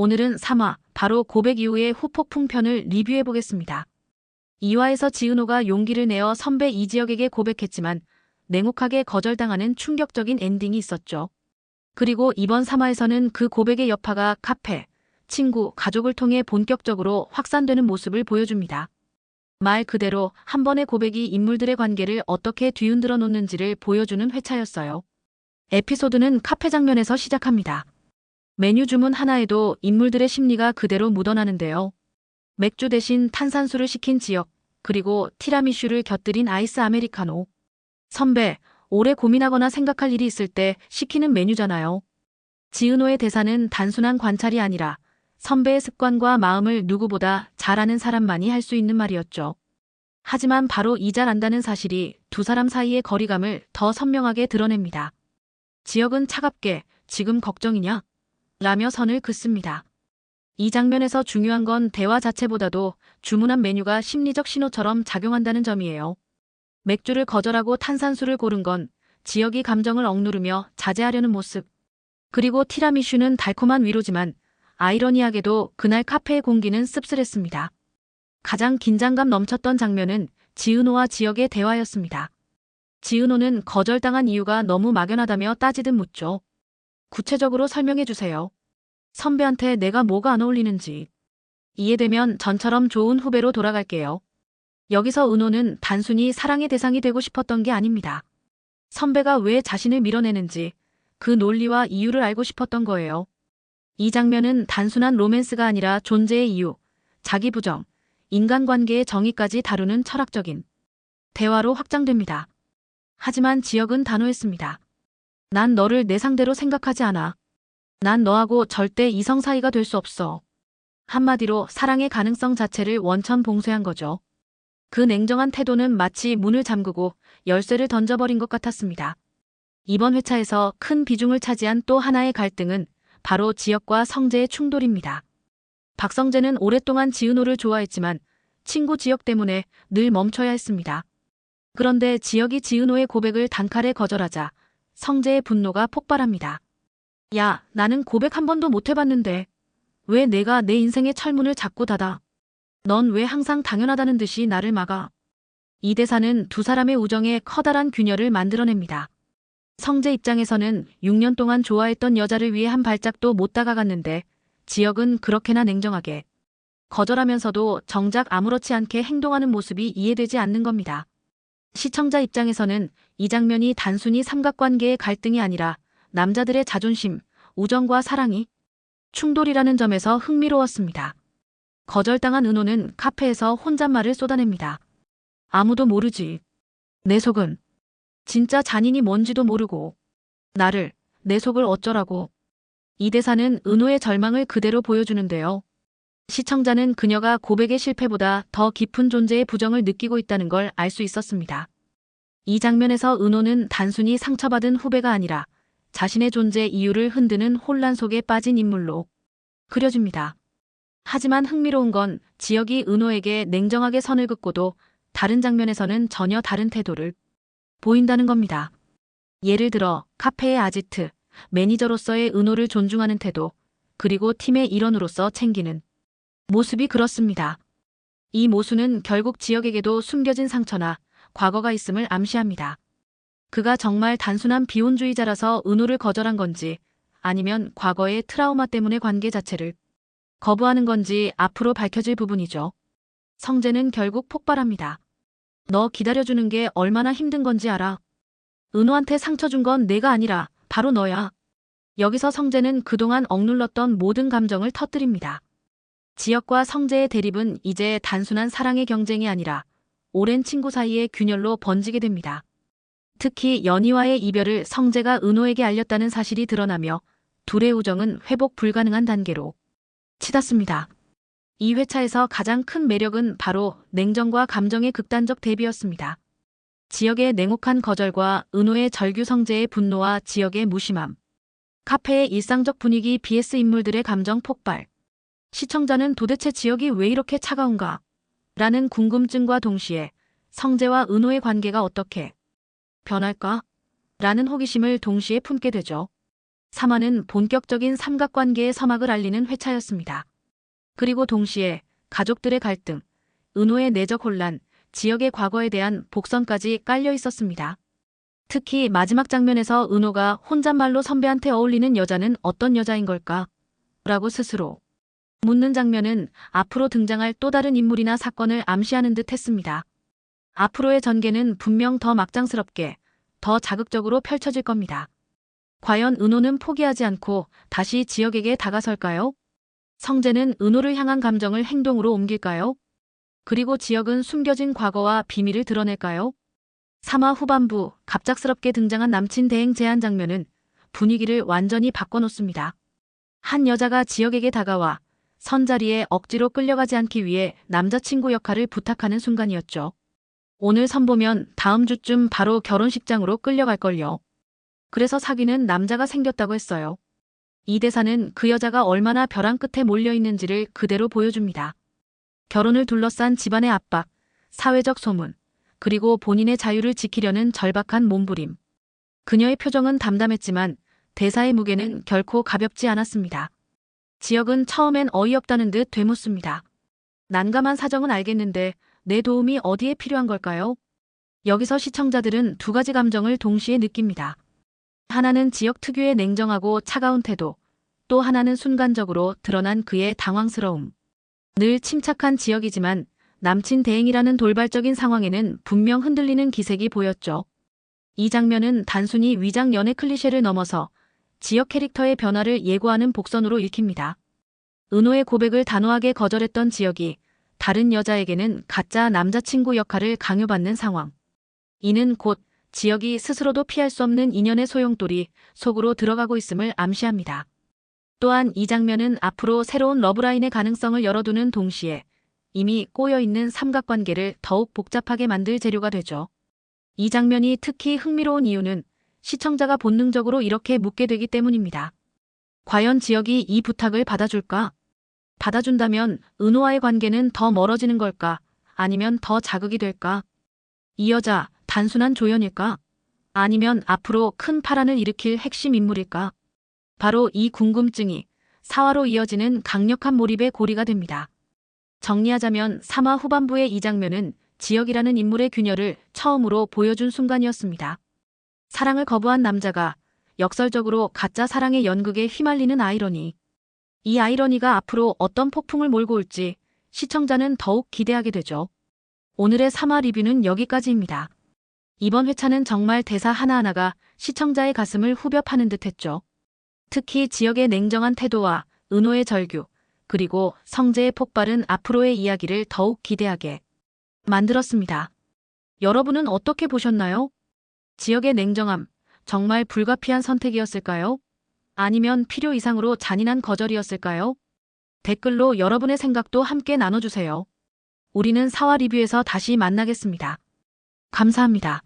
오늘은 3화, 바로 고백 이후의 후폭풍 편을 리뷰해보겠습니다. 2화에서 지은호가 용기를 내어 선배 이지혁에게 고백했지만 냉혹하게 거절당하는 충격적인 엔딩이 있었죠. 그리고 이번 3화에서는 그 고백의 여파가 카페, 친구, 가족을 통해 본격적으로 확산되는 모습을 보여줍니다. 말 그대로 한 번의 고백이 인물들의 관계를 어떻게 뒤흔들어 놓는지를 보여주는 회차였어요. 에피소드는 카페 장면에서 시작합니다. 메뉴 주문 하나에도 인물들의 심리가 그대로 묻어나는데요. 맥주 대신 탄산수를 시킨 지혁, 그리고 티라미슈를 곁들인 아이스 아메리카노. 선배, 오래 고민하거나 생각할 일이 있을 때 시키는 메뉴잖아요. 지은호의 대사는 단순한 관찰이 아니라 선배의 습관과 마음을 누구보다 잘 아는 사람만이 할 수 있는 말이었죠. 하지만 바로 이 잘 안다는 사실이 두 사람 사이의 거리감을 더 선명하게 드러냅니다. 지혁은 차갑게 지금 걱정이냐? 라며 선을 긋습니다. 이 장면에서 중요한 건 대화 자체보다도 주문한 메뉴가 심리적 신호처럼 작용한다는 점이에요. 맥주를 거절하고 탄산수를 고른 건 지혁이 감정을 억누르며 자제하려는 모습. 그리고 티라미슈는 달콤한 위로지만 아이러니하게도 그날 카페의 공기는 씁쓸했습니다. 가장 긴장감 넘쳤던 장면은 지은호와 지혁의 대화였습니다. 지은호는 거절당한 이유가 너무 막연하다며 따지듯 묻죠. 구체적으로 설명해 주세요. 선배한테 내가 뭐가 안 어울리는지. 이해되면 전처럼 좋은 후배로 돌아갈게요. 여기서 은호는 단순히 사랑의 대상이 되고 싶었던 게 아닙니다. 선배가 왜 자신을 밀어내는지 그 논리와 이유를 알고 싶었던 거예요. 이 장면은 단순한 로맨스가 아니라 존재의 이유, 자기 부정, 인간관계의 정의까지 다루는 철학적인 대화로 확장됩니다. 하지만 지혁은 단호했습니다. 난 너를 내 상대로 생각하지 않아. 난 너하고 절대 이성 사이가 될 수 없어. 한마디로 사랑의 가능성 자체를 원천 봉쇄한 거죠. 그 냉정한 태도는 마치 문을 잠그고 열쇠를 던져버린 것 같았습니다. 이번 회차에서 큰 비중을 차지한 또 하나의 갈등은 바로 지혁과 성재의 충돌입니다. 박성재는 오랫동안 지은호를 좋아했지만 친구 지혁 때문에 늘 멈춰야 했습니다. 그런데 지혁이 지은호의 고백을 단칼에 거절하자 성재의 분노가 폭발합니다. 야, 나는 고백 한 번도 못 해봤는데 왜 내가 내 인생의 철문을 자꾸 닫아? 넌 왜 항상 당연하다는 듯이 나를 막아? 이 대사는 두 사람의 우정에 커다란 균열을 만들어냅니다. 성재 입장에서는 6년 동안 좋아했던 여자를 위해 한 발짝도 못 다가갔는데 지혁은 그렇게나 냉정하게 거절하면서도 정작 아무렇지 않게 행동하는 모습이 이해되지 않는 겁니다. 시청자 입장에서는 이 장면이 단순히 삼각관계의 갈등이 아니라 남자들의 자존심, 우정과 사랑이 충돌이라는 점에서 흥미로웠습니다. 거절당한 은호는 카페에서 혼잣말을 쏟아냅니다. 아무도 모르지. 내 속은. 진짜 잔인이 뭔지도 모르고. 나를, 내 속을 어쩌라고. 이 대사는 은호의 절망을 그대로 보여주는데요. 시청자는 그녀가 고백의 실패보다 더 깊은 존재의 부정을 느끼고 있다는 걸 알 수 있었습니다. 이 장면에서 은호는 단순히 상처받은 후배가 아니라 자신의 존재 이유를 흔드는 혼란 속에 빠진 인물로 그려집니다. 하지만 흥미로운 건 지혁이 은호에게 냉정하게 선을 긋고도 다른 장면에서는 전혀 다른 태도를 보인다는 겁니다. 예를 들어 카페의 아지트, 매니저로서의 은호를 존중하는 태도, 그리고 팀의 일원으로서 챙기는 모습이 그렇습니다. 이 모순은 결국 지혁에게도 숨겨진 상처나 과거가 있음을 암시합니다. 그가 정말 단순한 비혼주의자라서 은호를 거절한 건지 아니면 과거의 트라우마 때문에 관계 자체를 거부하는 건지 앞으로 밝혀질 부분이죠. 성재는 결국 폭발합니다. 너 기다려주는 게 얼마나 힘든 건지 알아? 은호한테 상처 준 건 내가 아니라 바로 너야. 여기서 성재는 그동안 억눌렀던 모든 감정을 터뜨립니다. 지혁과 성재의 대립은 이제 단순한 사랑의 경쟁이 아니라 오랜 친구 사이의 균열로 번지게 됩니다. 특히 연희와의 이별을 성재가 은호에게 알렸다는 사실이 드러나며 둘의 우정은 회복 불가능한 단계로 치닫습니다. 이 회차에서 가장 큰 매력은 바로 냉정과 감정의 극단적 대비였습니다. 지혁의 냉혹한 거절과 은호의 절규, 성재의 분노와 지혁의 무심함. 카페의 일상적 분위기 vs 인물들의 감정 폭발. 시청자는 도대체 지혁이 왜 이렇게 차가운가? 라는 궁금증과 동시에 성재와 은호의 관계가 어떻게 변할까? 라는 호기심을 동시에 품게 되죠. 3화는 본격적인 삼각관계의 서막을 알리는 회차였습니다. 그리고 동시에 가족들의 갈등, 은호의 내적 혼란, 지역의 과거에 대한 복선까지 깔려 있었습니다. 특히 마지막 장면에서 은호가 혼잣말로 선배한테 어울리는 여자는 어떤 여자인 걸까? 라고 스스로 묻는 장면은 앞으로 등장할 또 다른 인물이나 사건을 암시하는 듯 했습니다. 앞으로의 전개는 분명 더 막장스럽게, 더 자극적으로 펼쳐질 겁니다. 과연 은호는 포기하지 않고 다시 지역에게 다가설까요? 성재는 은호를 향한 감정을 행동으로 옮길까요? 그리고 지역은 숨겨진 과거와 비밀을 드러낼까요? 3화 후반부 갑작스럽게 등장한 남친 대행 제안 장면은 분위기를 완전히 바꿔놓습니다. 한 여자가 지역에게 다가와 선자리에 억지로 끌려가지 않기 위해 남자친구 역할을 부탁하는 순간이었죠. 오늘 선보면 다음 주쯤 바로 결혼식장으로 끌려갈걸요. 그래서 사귀는 남자가 생겼다고 했어요. 이 대사는 그 여자가 얼마나 벼랑 끝에 몰려있는지를 그대로 보여줍니다. 결혼을 둘러싼 집안의 압박, 사회적 소문, 그리고 본인의 자유를 지키려는 절박한 몸부림. 그녀의 표정은 담담했지만 대사의 무게는 결코 가볍지 않았습니다. 지역은 처음엔 어이없다는 듯 되묻습니다. 난감한 사정은 알겠는데 내 도움이 어디에 필요한 걸까요? 여기서 시청자들은 두 가지 감정을 동시에 느낍니다. 하나는 지역 특유의 냉정하고 차가운 태도, 또 하나는 순간적으로 드러난 그의 당황스러움. 늘 침착한 지역이지만 남친 대행이라는 돌발적인 상황에는 분명 흔들리는 기색이 보였죠. 이 장면은 단순히 위장 연애 클리셰를 넘어서 지역 캐릭터의 변화를 예고하는 복선으로 읽힙니다. 은호의 고백을 단호하게 거절했던 지역이 다른 여자에게는 가짜 남자친구 역할을 강요받는 상황. 이는 곧 지역이 스스로도 피할 수 없는 인연의 소용돌이 속으로 들어가고 있음을 암시합니다. 또한 이 장면은 앞으로 새로운 러브라인의 가능성을 열어두는 동시에 이미 꼬여있는 삼각관계를 더욱 복잡하게 만들 재료가 되죠. 이 장면이 특히 흥미로운 이유는 시청자가 본능적으로 이렇게 묻게 되기 때문입니다. 과연 지역이 이 부탁을 받아줄까? 받아준다면 은호와의 관계는 더 멀어지는 걸까? 아니면 더 자극이 될까? 이 여자 단순한 조연일까? 아니면 앞으로 큰 파란을 일으킬 핵심 인물일까? 바로 이 궁금증이 4화로 이어지는 강력한 몰입의 고리가 됩니다. 정리하자면 3화 후반부의 이 장면은 지역이라는 인물의 균열을 처음으로 보여준 순간이었습니다. 사랑을 거부한 남자가 역설적으로 가짜 사랑의 연극에 휘말리는 아이러니. 이 아이러니가 앞으로 어떤 폭풍을 몰고 올지 시청자는 더욱 기대하게 되죠. 오늘의 3화 리뷰는 여기까지입니다. 이번 회차는 정말 대사 하나하나가 시청자의 가슴을 후벼 파는 듯했죠. 특히 지역의 냉정한 태도와 은호의 절규, 그리고 성재의 폭발은 앞으로의 이야기를 더욱 기대하게 만들었습니다. 여러분은 어떻게 보셨나요? 지역의 냉정함, 정말 불가피한 선택이었을까요? 아니면 필요 이상으로 잔인한 거절이었을까요? 댓글로 여러분의 생각도 함께 나눠주세요. 우리는 4화 리뷰에서 다시 만나겠습니다. 감사합니다.